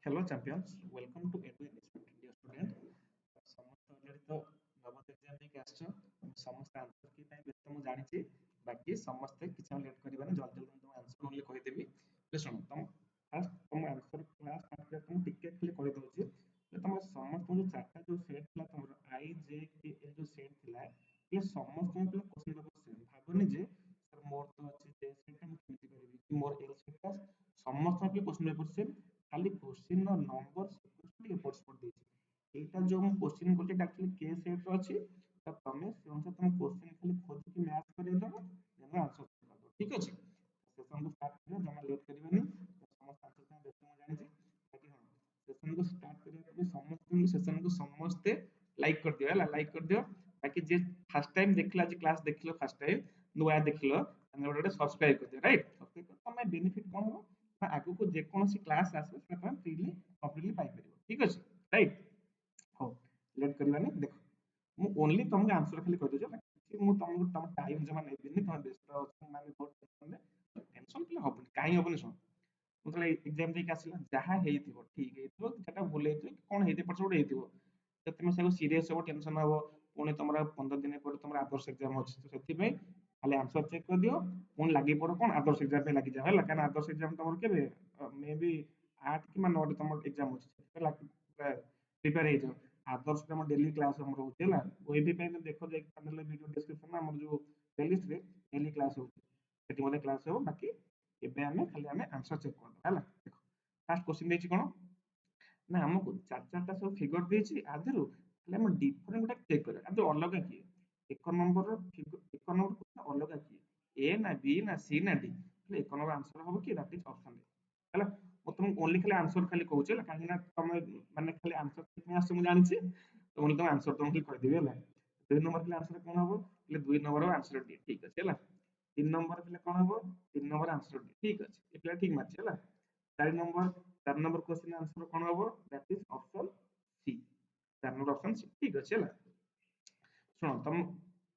Hello champions, welcome to Edu Enrichment dear student. ସମସ୍ତେ already ତ Navodaya exam ଦେଇକି ଆସିଛ ସମସ୍ତେ ଆନ୍ସର କି ପାଇଁ ବ୍ୟସ୍ତ ମୁଁ ଜାଣିଛି ବାକି ସମସ୍ତେ କିଛି ଆଉ ଲେଟ୍ କରିବାନି ଜଲ୍ଦି ଜଲ୍ଦି ମୁଁ ଆନ୍ସର ଓନ୍ଲି କହିଦେବି ହେଲେ ଶୁଣ ତମ ଫାର୍ଷ୍ଟ ତମ ଆନ୍ସର କ୍ଲାସ୍ ଷ୍ଟାର୍ଟ କରିବା ମୁଁ ଟିକେ ଖାଲି କହିଦଉଛି ଯେ ତମର ସମସ୍ତଙ୍କୁ ଯୋଉ ଚାରିଟା ଯୋଉ ସେଟ୍ ଥିଲା ତମର I J K L ଯୋଉ ସେଟ୍ ଥିଲା ଏ ସମସ୍ତଙ୍କୁ ପିଲା କ୍ୱେଶ୍ଚନ ପେପର ସେମ୍ ଭାବନି ଯେ ସାର୍ ମୋର ତ ଅଛି J ସେଟ୍ ଟା ମୁଁ କେମିତି କରିବି କି ମୋର L ସେଟ୍ ଟା ସମସ୍ତଙ୍କୁ ପିଲା କ୍ୱେଶ୍ଚନ ପେପର ସେମ୍ ଖାଲି क्वेश्चन ର ନମ୍ବର ସିକ୍ୱେନ୍ସ ଟିକେ ଏପଟ ସେପଟ ଦେଇଛି ଏଇଟା ଯୋଉ ମୁଁ क्वेश्चन କରୁଛି ଏଟା actually K ସେଟ୍ ର ଅଛି ତ ତମେ ସେ ଅନୁସାରେ ତମ क्वेश्चन ଖାଲି ଖୋଜିକି ମ୍ୟାଚ୍ କରିଦେବ ଦେନ ଆନ୍ସର କରିଦେବ ଠିକ ଅଛି ସେସନକୁ ଷ୍ଟାର୍ଟ କରିବା ଜମା ଲେଟ୍ କରିବାନି ସମସ୍ତ ଆନ୍ସର ପାଇଁ ବ୍ୟସ୍ତ ମୁଁ ଜାଣିଛି ବାକି ହଁ ସେସନକୁ ଷ୍ଟାର୍ଟ କରିବା ପୂର୍ବରୁ ସମସ୍ତଙ୍କୁ ସେସନକୁ ସମସ୍ତେ ଲାଇକ୍ କରିଦିଅ ହେଲା ଲାଇକ୍ କରିଦିଅ ବାକି ଯେ ଫାର୍ଷ୍ଟ ଟାଇମ ଦେଖିଲା ଆଜି କ୍ଲାସ୍ ଦେଖିଲ ଫାର୍ଷ୍ଟ ଟାଇମ ନୂଆ ଦେଖିଲ ତାହେଲେ ଗୋଟେ ସବସ୍କ୍ରାଇବ କରିଦିଅ ରାଇଟ୍ ସବସ୍କ୍ରାଇବ କଲେ ତମେ ବେନିଫିଟ କଣ ହବ ନା ଆଗକୁ ଯେକୌଣସି କ୍ଲାସ୍ ଆସିବ ସେଟା ତମେ ଫ୍ରିଲି କମ୍ପ୍ଲିଟଲି ପାଇପାରିବ ଠିକ ଅଛି ରାଇଟ୍ ହଉ ଲେଟ୍ କରିବାନି ଦେଖ ମୁଁ ଓନ୍ଲି ତମକୁ ଆନ୍ସର ଖାଲି କହିଦଉଛି ହେଲା କିଛି ମୁଁ ତମକୁ ତମ ଟାଇମ ଜମା ନେବିନି ତମେ ବ୍ୟସ୍ତ ଅଛ ମାନେ ବହୁତ ଟେନସନ ହେଲେ ହବନି କାହିଁ ହବନି ଶୁଣ ମୁଁ ଯେତେବେଳେ ଏକ୍ଜାମ ଦେଇକି ଆସିଲା ଯାହା ହେଇଥିବ ଠିକ ହେଇଥିବ ସେଟା ଭୁଲ ହେଇଥିବ କି କଣ ହେଇଥିବ ଏପଟ ସେପଟ ହେଇଥିବ ତ ତମେ ସବୁ ସିରିୟସ୍ ହବ ଟେନସନ ହବ ପୁଣି ତମର 15 ଦିନ ପରେ ତମର ଆଦର୍ଶ ଏକ୍ଜାମ ଅଛି ତ ସେଥିପାଇଁ ଖାଲି ଆନ୍ସର ଚେକ୍ କରିଦିଅ ପୁଣି ଲାଗି ପଡ କଣ ଆଦର୍ଶ ଏକ୍ଜାମ ପାଇଁ ଲାଗିଯାଅ ହେଲା କାରଣ ଆଦର୍ଶ ଏକ୍ଜାମ ତମର କେବେ ମେ ବି 8 କିମ୍ବା 9 ରେ ତମର ଏକ୍ଜାମ ଅଛି ସେଥିପାଇଁ ପ୍ରିପେୟାର ହେଇଯାଅ ଆଦର୍ଶ ଆମର ଡେଲି କ୍ଲାସ ଆମର ହଉଛି ହେଲା ଓଏବି ପାଇଁ ତ ଦେଖ ଯାଇକି ଚ୍ୟାନେଲ ଭିଡ଼ିଓ ଡେସକ୍ରିପସନ ଆମର ଯୋଉ ପ୍ଲେଲିଷ୍ଟ ରେ ଡେଲି କ୍ଲାସ ହଉଛି ସେଠି ମଧ୍ୟ କ୍ଲାସ ହବ ବାକି ଏବେ ଆମେ ଆନ୍ସର ଚେକ୍ କରିଦବା ହେଲା ଦେଖ ଫାର୍ଷ୍ଟ କ୍ୱେଶ୍ଚନ ଦେଇଛି କଣ ନା ଆମକୁ ଚାରିଟା ସବୁ ଫିଗର ଦେଇଛି ଆଦେହରୁ ହେଲେ ଆମେ ଡିଫରେଣ୍ଟ ଗୋଟେ ଚେକ୍ କରିବା ଆଦେହରୁ ଅଲଗା କିଏ ଏକ ନମ୍ବରର ଏକ ନମ୍ବର କ୍ୱେଶ୍ଚନ ଅଲଗା କିଏ ଏ ନା ବି ନା ସି ନା ଡି ହେଲେ ଏକ ନମ୍ବର ଆନ୍ସର ହବ କି ଦ୍ୟାଟ୍ ଇଜ ଅପସନ ଡି ହେଲା ମୁଁ ତମକୁ ଓନ୍ଲି ଖାଲି ଆନ୍ସର ଖାଲି କହୁଛି ହେଲା କାହିଁକି ନା ତମେ ମାନେ ଖାଲି ଆନ୍ସର ପାଇଁ ଆସୁଛ ମୁଁ ଜାଣିଛି ତ ଓନ୍ଲି ତମ ଆନ୍ସର ତମକୁ ଖାଲି କହିଦେବି ହେଲା ଦୁଇ ନମ୍ବର ପିଲା ଆନ୍ସର କଣ ହବ ହେଲେ ଦୁଇ ନମ୍ବର ଆନ୍ସର ଡି ଠିକ ଅଛି ହେଲା ତିନି ନମ୍ବର ପିଲା କଣ ହବ ତିନି ନମ୍ବର ଆନ୍ସର ଡି ଠିକ ଅଛି ଏ ପିଲା ଠିକ ମାରିଛି ହେଲା ଚାରି ନମ୍ବର क्वेश्चन आंसर कौन होबो दैट इज ऑप्शन सी चार नंबर ऑप्शन सी ठीक अछि ହେଲା ଶୁଣ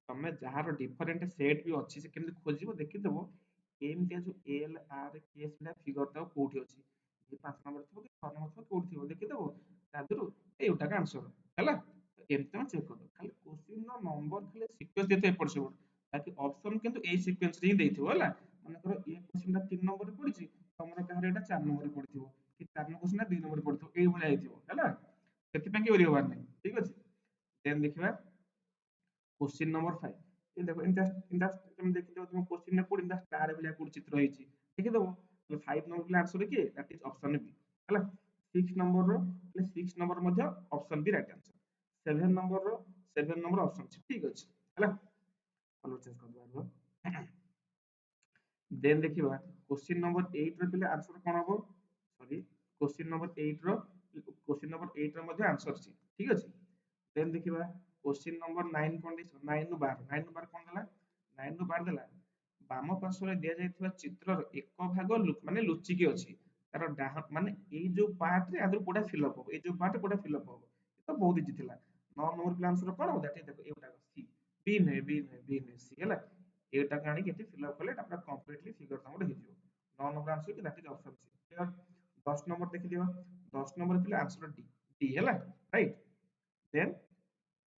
ତମେ ଯାହାର ଡିଫରେଣ୍ଟ ସେଟ୍ ବି ଅଛି ସେ କେମିତି ଖୋଜିବ ଦେଖିଦବ ଏମିତିଆ ଯୋଉ ଏଲ ଆର କେସ୍ ଭଳିଆ ଫିଗର ଟା କୋଉଠି ଅଛି ଯେ 5 ନମ୍ବର ଥିବ କି 6 ନମ୍ବର ଥିବ କୋଉଠି ଥିବ ଦେଖିଦବ ତା ଦେହରୁ ଏଇଟାକା ଆନ୍ସର ହେଲା ଏମିତି ତମେ ଚେକ୍ କରିଦବ ଖାଲି କ୍ୱେଶ୍ଚିନ ର ନମ୍ବର ଖାଲି ସିକ୍ୱେନ୍ସ ଦେଇଥିବ ଏପଟ ସେପଟ ବାକି ଅପସନ କିନ୍ତୁ ଏଇ ସିକ୍ୱେନ୍ସ ରେ ହିଁ ଦେଇଥିବ ହେଲା ମନେକର ଏ କ୍ୱେଶ୍ଚିନ ଟା 3 ନମ୍ବରରେ ପଡିଛି ତମର କାହାର ଏଟା 4 ନମ୍ବରରେ ପଡିଥିବ କି 4 ନମ୍ବର କ୍ୱେଶ୍ଚିନ ଟା 2 ନମ୍ବରରେ ପଡିଥିବ ଏଇଭଳିଆ ହେଇଥିବ ହେଲା ସେଥିପାଇଁ କି ଓରି ହବାର ନାହିଁ ଠିକ ଅଛି ଦେନ୍ ଦେଖିବା क्वेश्चन नंबर 5 ये देखो इनका तुम देखियो तुम क्वेश्चन में कोड इनका स्टार भलिया कोड चित्र ହେଇଛି देखि दबो तो 5 नंबर के आंसर किए दैट इज ऑप्शन बी ହେଲା 6 नंबर रो 6 नंबर ମଧ୍ୟ option B right answer 7 number row 7 number option C ठीक अछि ହେଲା कलर चेंज कर दबो देन देखिबा क्वेश्चन नंबर 8 रो पिले आंसर कोन हबो सॉरी क्वेश्चन नंबर 8 रो क्वेश्चन नंबर 8 रो ମଧ୍ୟ आंसर सी ठीक अछि देन देखिबा क्वेश्चन नंबर 9 कंडीशन 9 नु 12 9 नु 12 कोन देला 9 नु 12 देला ବାମ ପାର୍ଶ୍ୱରେ ଦିଆଯାଇଥିବା ଚିତ୍ରର ଏକ ଭାଗ ମାନେ ଲୁଚିକି ଅଛି ତାର ଡାହାଣ ମାନେ ଏଇ ଯୋଉ ପାର୍ଟ ରେ ଆଦର କୋଡା ଫିଲ୍ ଅପ ହବ ଏଇ ଯୋଉ ପାର୍ଟ କୋଡା ଫିଲ୍ ଅପ ହବ ତ ବହୁତ ଇଜି ଥିଲା 9 ନମ୍ବର ପ୍ଲାନ୍ ର କଣ ହବ ଦେଖ ଏଇଟା ସି ବି ନୁହେଁ ସି ହେଲା ଏଇଟା ଆଣିକି ଏଠି ଫିଲ୍ ଅପ କଲେ ଏଟା କମ୍ପ୍ଲିଟଲି ଫିଗର ତମର ହେଇଯିବ 9 ନମ୍ବର आंसर କି that is option C clear 10 number देखि दियो 10 नंबर पिले आंसर डी डी ହେଲା राइट देन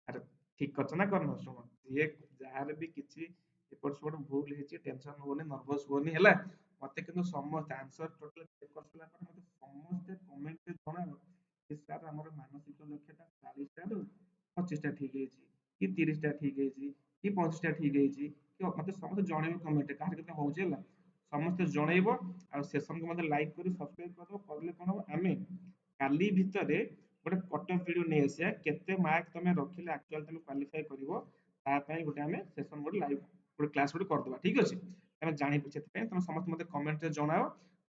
अरे ठीक करछ ना करनो सुनो ये जहार भी किछि एपट सेपट भूल ହେଇଛି टेंशन होनी नर्वस होनी ହେଲା मते किंतु समस्त आंसर टोटल चेक करसला पर मते समस्त कमेंट रे जणाओ कि सर हमर मानसिक लक्ष्यता 40 टा रु 25 टा ठीक ହେଇଛି कि 30 टा ठीक ହେଇଛି कि 25 टा ठीक ହେଇଛି कि मते समस्त जणेबो कमेंट काहे केते होଉଛି ହେଲା ସମସ୍ତେ ଜଣେଇବ ଆଉ ସେସନ କୁ ମଧ୍ୟ ଲାଇକ୍ କରି ସବସ୍କ୍ରାଇब କରିଦବ କରିଲେ କଣ ହବ ଆମେ କାଲି ଭିତରେ ଗୋଟେ କଟଅଫ ଭିडियो ନେଇ ଆସିବା କେତେ ମାର୍କ ତମେ ରଖିଲେ ଆକ୍ଚୁଆଲି ତମେ କ୍ୱାଲିଫାଇ କରିବ ତା ପାଇଁ ଗୋଟେ ଆମେ ସେସନ ଗୋଟେ ଲାଇଭ ଗୋଟେ କ୍ଲାस ଗୋଟେ କରିଦବା ଠିକ ଅଛି ତମେ ଜାଣିବ ସେଥିପାଇଁ ତମେ ସମସ୍ତେ ମତେ କମେଣ୍ଟ ରେ ଜଣାଅ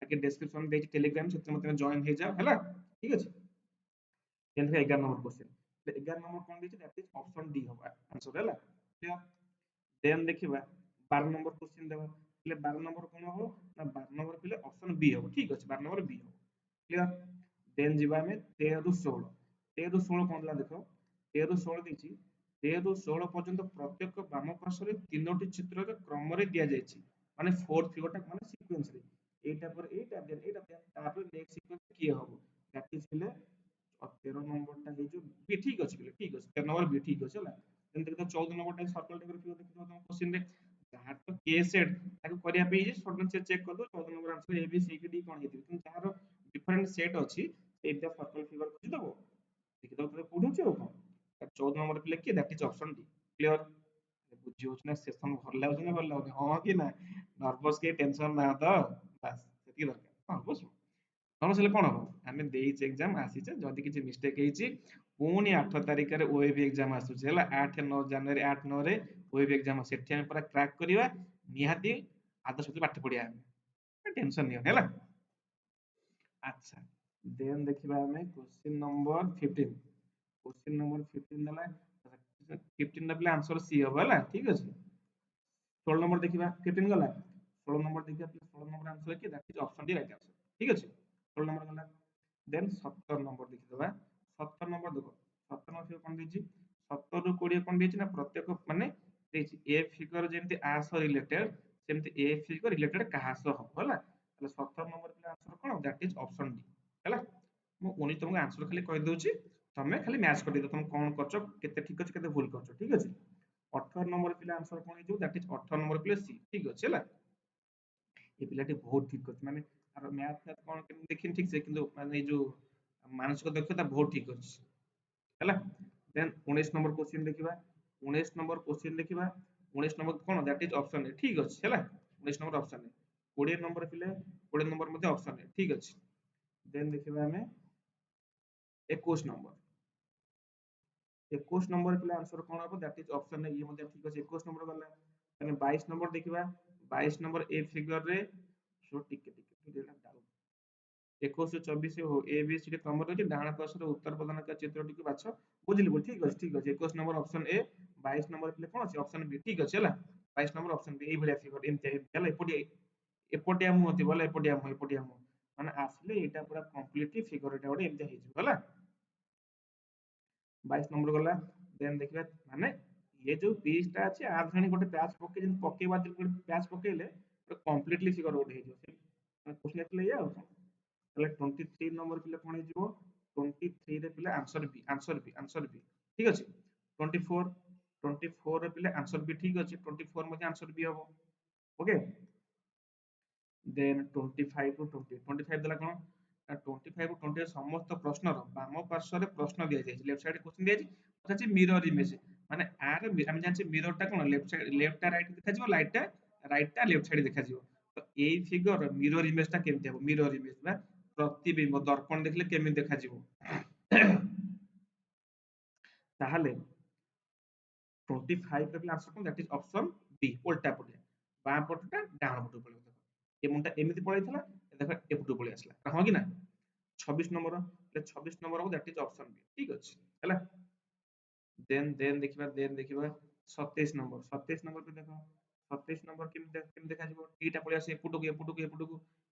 ବାକି ଡେସକ୍ରିପସନ ଦେଇଛି ଟେଲିଗ୍ରାମ ସେଥିରେ ମତେ ଜଏନ ହେଇଯାଅ ହେଲା ଠିକ ଅଛି ଯେମିତି 11 ନମ୍ବର क्वेश्चन 11 नंबर कोन ଦେଇଛି दैट इज ऑप्शन डी होगा आंसर ହେଲା क्लियर देन देखिबा 12 नंबर क्वेश्चन देबा એટલે 12 नंबर कोन हो ना 12 नंबर पिले ऑप्शन बी हो ठीक ଅଛି 12 नंबर बी हो क्लियर देन जीवा में 13 ରୁ 16 13 ରୁ 16 कोन ला देखो 13 ରୁ 16 ଦେଇଛି 13 ରୁ 16 ପର୍ଯ୍ୟନ୍ତ ପ୍ରତ୍ୟେକ ବାମ ପାର୍ଶ୍ୱରେ ତିନୋଟି ଚିତ୍ରର କ୍ରମରେ ଦିଆ ଯାଇଛି ମାନେ फोर्थ ଫିଗରଟା ମାନେ ସିକ୍ୱେନ୍ସ ରେ ଏଇଟା ପରେ ଏଇଟା ଦେନ ଏଇଟା ତାପରେ ନେକ୍ସଟ ସିକ୍ୱେନ୍ସ କିଏ ହବ ଥିଲେ 13 नंबर टा हे जो बी ठीक अछि बोले ठीक अछि 13 नंबर बी ठीक अछि होला देन देखो 14 नंबर टा सर्कल टा करके देखो तुम क्वेश्चन रे जहां तो के सेट ताको करिया पे सर्कल से चेक कर दो 14 number answer A B C के डी कोन हेति तुम जहां डिफरेंट सेट अछि एटा सर्कल फिगर बुझि दबो देखि दो तोरे कोड होछि ओ 14 नंबर पे लिखिए that is option D clear बुझी होछि ना सेशन भर लाउछि ना भर लाउछि हां कि ना नर्वस के टेंशन ना तो बस सेति दरकार नर्वस नर्वस हेले कोन हो आमे देइछ एग्जाम आसीचे जदी किछि मिस्टेक हेछि पुणी 8 तारिख रे ओएबी एग्जाम आसुचे हला 8 9 जनवरी 8 9 रे ओएबी एग्जाम सेठी हम पूरा क्रैक करिवा निहाती आदर्श होते पाठ पढिया टेंशन नहीं होला अच्छा देन देखिबा हमें क्वेश्चन नंबर 15 क्वेश्चन नंबर 15 देला 15 ना पले आंसर सी हो होला ठीक अछि 16 नंबर देखिबा 15 गला 16 नंबर देखिबा 16 नंबर आंसर कि that is option D right answer ठीक अछि 16 नंबर गला देन 17 नंबर देखिदबा 17 नंबर देखो 17 नंबर कोन देछि 17 ରୁ 20 कोन देछि ना प्रत्येक माने देछि ए फिगर जेंति आ सह रिलेटेड सेमति ए फिगर रिलेटेड कहा सह हो होला ताले 17 नंबर पे आंसर कोन दैट इज ऑप्शन डी ହେଲା ମୁଁ ପୁଣି ତମକୁ आंसर खाली कहि दउछि तमे खाली मैच कर दियो तमे कोन करछो केते ठीक अछि केते भूल करछो ठीक अछि 18 नंबर पिला आंसर कोन हे जो दैट इज 18 नंबर पिला सी ठीक अछि ହେଲା ए पिलाटी बहुत ठीक अछि माने आर मैथ मैथ कोन के देखिन ठीक से किंतु माने जो मानसिक दक्षता बहुत ठीक अछि ହେଲା देन 19 नंबर क्वेश्चन देखिबा 19 नंबर क्वेश्चन देखिबा 19 number cone that is option ए ठीक अछि ହେଲା 19 नंबर ऑप्शन ए 20 नंबर पिले 20 नंबर मध्ये ऑप्शन ए ठीक अछि देन देखिबा हमें 21 नंबर 21 नंबर पिला आंसर कोन हो दैट इज ऑप्शन ए ये मध्ये ठीक अछि 21 नंबर गला माने 22 नंबर देखिबा 22 नंबर ए फिगर रे सो टिके टिके देला डाउट 21 से 24 हो ए बी सी डी क्रम रहछि डाहाण पार्श्व उत्तर प्रदान का चित्रटी को बाछ बुझिली बोल ठीक अछि 21 नंबर ऑप्शन ए 22 नंबर पिले कोन अछि ऑप्शन बी ठीक अछि हला 22 नंबर ऑप्शन बी ए भलिया फिगर एमते हला एपोटिया मु होति बोला एपोटिया मु माने आसले एटा पूरा कंप्लीटली फिगर एटा गोटे एमते हेजि हला 22 नंबर गला देन देखिबा माने ये जो पीस टा अछि आ धणी गोटे प्याच पके जिन पके बाद गोटे प्याच पकेले तो कंप्लीटली फिगर गोटे हेजो माने क्वेश्चन एतले या ताले 23 नंबर पिले कोन हेजिवो 23 रे पिले आंसर बी ठीक अछि 24 24 रे पिले आंसर बी ठीक अछि 24 मध्ये आंसर बी हबो ओके देन 25 टू 20 25 देला कोन 25 टू 20 समस्त प्रश्न बाम पार्श्व रे प्रश्न दिया जाय लेफ्ट साइड क्वेश्चन दिया जाय अछि मिरर इमेज माने आर हम जानछि मिरर टा कोन लेफ्ट साइड लेफ्ट टा राइट देखा जिवो राइट टा लेफ्ट साइड देखा जिवो तो एई फिगर मिरर इमेज टा केमते हबो मिरर इमेज बा प्रतिबिंब दर्पण देखले केमि देखा जिवो ताहाले 25 रे आंसर कोन दैट इज ऑप्शन बी उल्टा पटे बाम पटटा डाहाण पटु पळे देखो ए मुंडा एमिति पळैथला देखो एपटु पळे आसला हां कि ना 26 number 26 number that is option B ठीक अछि हैला देन देखिबा 27 नंबर पे देखो 27 नंबर केम देखा जिवो टी टा पळे आसे एपुटु को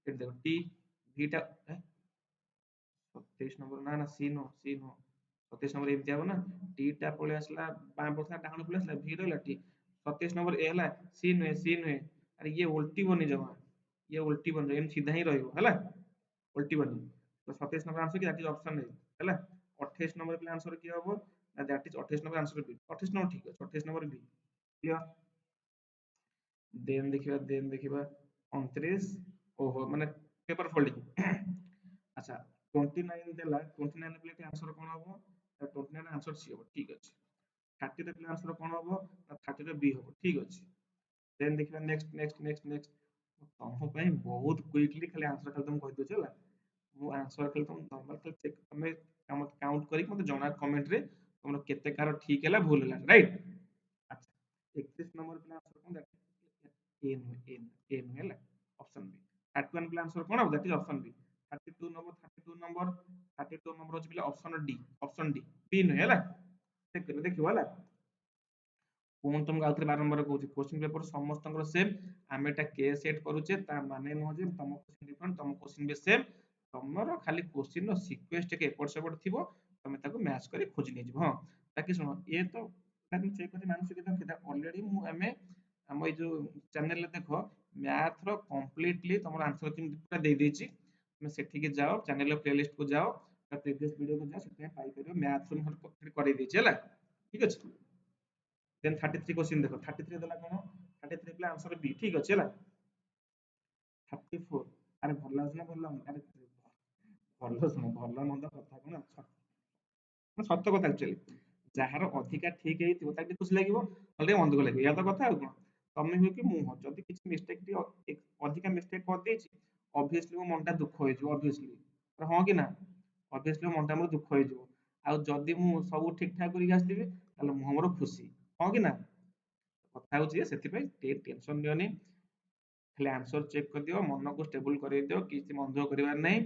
एट देखो टी v टा 27 नंबर ना ना सी नो 27 नंबर एमति आबो ना टी टा पळे आसला बाम पटला डाहाण पळे आसला v रहला टी 27 नंबर ए हला सी नुहे अरे ये उल्टी बनी जमा ये उल्टी बन एम सीधा ही रहइबो हला उल्टी बनी तो 27 नंबर आंसर की दैट इज ऑप्शन ए हला 28 नंबर पे आंसर की हबो ना that is 28 number answer B 28 number ठीक है 28 नंबर बी क्लियर देन देखिबा 29 ओहो माने पेपर फोल्डिंग अच्छा 29 देला 29 प्लेट आंसर कोन हबो 29 आंसर सी हबो ठीक अछि 30 रे आंसर कोन हबो 30 रे बी हबो ठीक अछि देन देखिबा नेक्स्ट तम ପାଇଁ बहुत क्विकली खाली आंसर खाली तुम कहि दोछ होला मु आंसर खाली तुम नॉर्मल खाली चेक तमे काउंट करी मते जणा कमेंट रे तुमरो केते कार ठीक हैला भूल हैला राइट अच्छा 31 नंबर पे आंसर कोन दैट ए नु हैला ऑप्शन बी 31 पे आंसर कोन हबो that is option B 32 number अछि बिला ऑप्शन डी बी नु हैला चेक कर देखियो हैला पुन तुमको आउथरे बारंबार कहूची क्वेश्चन पेपर समस्त सेम आम एटा के सेट करूचे ता माने नुह जे तुम क्वेश्चन डिफरेंट तुम क्वेश्चन भी सेम तुमरो खाली क्वेश्चन रो सीक्वेंस टे एपट सेपट थिबो तमे ताको मैच करी खोज नै जिवो हां ताकि सुनो ए तो ताकि चेक करी मानसिक केटा ऑलरेडी मु हमें हम ए जो चैनल रे देखो मैथ रो कंप्लीटली तुमरो आंसर पूरा दे देची तुम सेठी के जाओ चैनल प्लेलिस्ट को जाओ ତା ପ୍ରିଭିୟସ୍ ଭିडिଓ को जा ସେଥିପାଇଁ ପାଇପାରିବ ମ୍ୟାଥ୍ ରୁ ମୁଁ କରେଇ ଦେଇଛି ହେଲା ଠିକ ଅଛି। देन 33 क्वेश्चन देखो 33 देला कोन 33 प्ले आंसर बी ठीक अछि ହେଲା 34 अरे भल लाଗୁଛି ନା ଭଲ ଲାଗୁନି अरे ଭଲ ଶୁଣ ଭଲ ମନ୍ଦ କଥା कोन ସତ କଥା एक्चुअली ଯାହାର ଅଧିକା ଠିକ ହେଇଥିବ ତାକୁ ଖୁସି ଲାଗିବ ନହେଲେ ମନ୍ଦକୁ ଲାଗିବ ୟା ତ କଥା ଆଉ କଣ ତମେ ହୁଏ କି ମୁଁ ଯଦି କିଛି ମିଷ୍ଟେକ୍ ଟି ଅଧିକା ମିଷ୍ଟେକ୍ କରିଦେଇଛି obviously ମୋ ମନଟା ଦୁଃଖ ହେଇଯିବ obviously ହଁ କି ନା obviously ମୋ ମନଟା ମୋର ଦୁଃଖ ହେଇଯିବ ଆଉ ଯଦି ମୁଁ ସବୁ ଠିକ ଠାକ କରିକି ଆସିଥିବି ତାହେଲେ ମୁଁ ମୋର ଖୁସି ହଁ କି ନା କଥା ହଉଛି ସେଥିପାଇଁ ଟିକେ ଟେନସନ ନିଅନି ଖାଲି आंसर चेक କରିଦିଅ ମନକୁ ଷ୍ଟେबल କରେଇ ଦିଅ କିଛି ମନ ଦୁଃଖ କରିବାର ନାହିଁ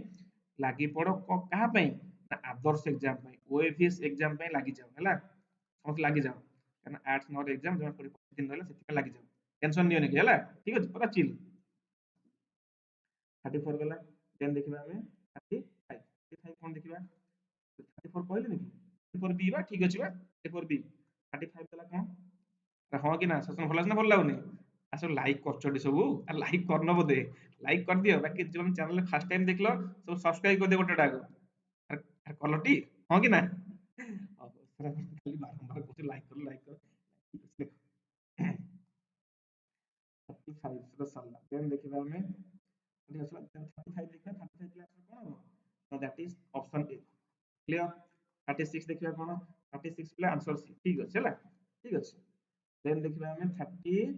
ଲାଗି ପଡ କାହା ପାଇଁ ନା ଆଦର୍ଶ एग्जाम ପାଇଁ ओएफएस एग्जाम ପାଇଁ ଲାଗି ଯାଅ ହେଲା ସମସ୍ତେ ଲାଗି ଯାଅ କାରଣ ଆର୍ट्स ନର एग्जाम जमा 20 दिन ରହିଲା ସେଥିପାଇଁ ଲାଗି ଯାଅ टेंशन नियोनी कि ହେଲା ठीक ଅଛି ପୁରା ଚିल 34 गला देन देखिबा ଆମେ 35 35 कोन देखिबा 34 କହିले कि 34 बी बा ठीक अछि बा 34 बी 35 देला कोन ହଁ କି ନା ସେସନ ଭଲ ଅଛି ନା ଭଲ ଲାଗୁନି आ सब लाइक करछडी सब आ लाइक करन बोधे लाइक कर दियो बाकी जो चैनल फर्स्ट टाइम देखलो सब सब्सक्राइब कर दियो गोटे डाको अरे कलटी हाँ कि ना खाली बारंबार कहते लाइक कर 35 ସେଟା सरला देन देखिबा हमें ठीक আছে 35 देखिबा 35 क्लास में कोन हो तो that is option A clear 36 देखिबा कोन 36 प्ले आंसर सी ठीक अछि हैला ठीक अछि देन देखिबा हमें 37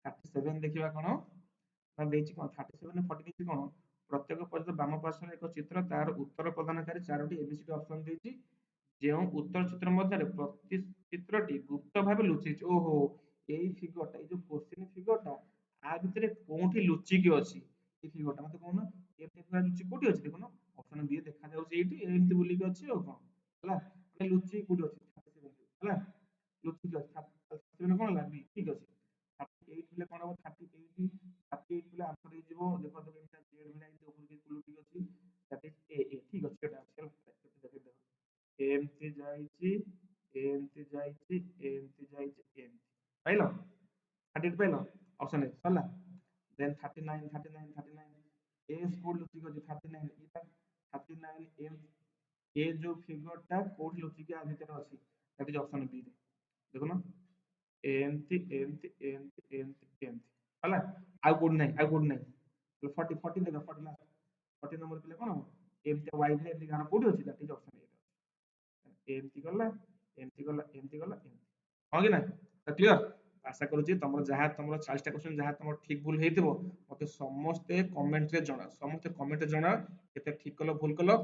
37 देखिबा कोन ना ଦେଇଛି कोन 37 40 ଦେଇଛି कोन प्रत्येक पद बाम पार्श्व एक चित्र तार उत्तर प्रदानकारी चारोटी एबीसीडी ऑप्शन ଦେଇଛି ଯେଉଁ उत्तर चित्र ମଧ୍ୟରେ ପ୍ରତି ଚିତ୍ରଟି ଗୁପ୍ତ ଭାବେ ଲୁଚିଛି ଓହୋ ଏଇ ଫିଗରଟା ଏଇ ଯୋଉ क्वेश्चन ଫିଗରଟା आ ଭିତରେ कोठी ଲୁଚିକି ଅଛି এই ଫିଗରଟା ମତେ କୋହୁନ ଏ ଫିଗର ଲୁଚି କୋठी ଅଛି ଦେଖୁନ ऑप्शन बी देखा जाଉଛି ଏଇଠି ଏମିତି ବୁଲିକି ଅଛି ଆଉ କଣ ହେଲା ମାନେ ଲୁଚି କୋठी ଅଛି ହେଲା ଲୁଚିକି ଅଛି 37 कोन ହେଲା बी ठीक ଅଛି 38 ପିଲେ कोन ହବ 38 38 ପିଲେ आंसर ହେଇଯିବ देखो तो एटा जेड मिला एମିତି ଉପରକୁ लुचिକି ଅଛି दैट इज ए ठीक ଅଛି एटा ଅଛି ହେଲା एमसी जाइछि एमसी जाइछि एमसी जाइछि एमसी पाइलो 38 पाइलो ऑप्शन ए सरला देन 39 39 39 ए स्कोर लुचिक अछि 39 इटा 39 एम ए जो फिगरटा कोठी लुचिक आ भीतर अछि दैट इज ऑप्शन बी देखो ना MC MC MC MC MC होला आउ कोड नाही 40 40 देखो 40 लास्ट 40 नंबर पिले कोन एमसी वाई ने एमसी गाना कोठी अछि that is option A MC गला एमसी गला एमसी गला हाँ कि ना तो क्लियर आशा करूची तुम जहाँ तुम 40 क्वेश्चन जहाँ तुम ठीक भूल हेतिबो मते समस्ते कमेंट रे जणा समस्ते कमेंट जणा केते ठीक कलो भूल कलो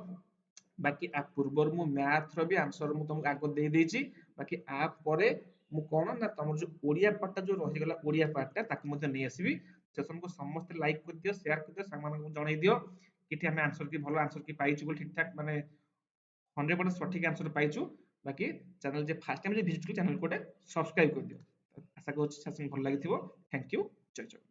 बाकी आ पूर्वर मु मैथ रो भी आंसर मु तुमको आगो दे देची बाकी आ परे मु कोन ना तुम जो ओडिया पार्ट जो रहि गला ओडिया पार्ट ताकू मते नै आसीबी सेशन को समस्त लाइक कर दियो शेयर कर दियो सामान को जणाई दियो किठी हमें आंसर की भलो आंसर की पाइछु बोल ठीक ठाक माने 100% सठिक आंसर पाइछु बाकी चैनल जे फर्स्ट टाइम जे विजिट कर चैनल को सब्सक्राइब कर दियो आशा करूची सेशन भल लागिथिबो थैंक यू जय जय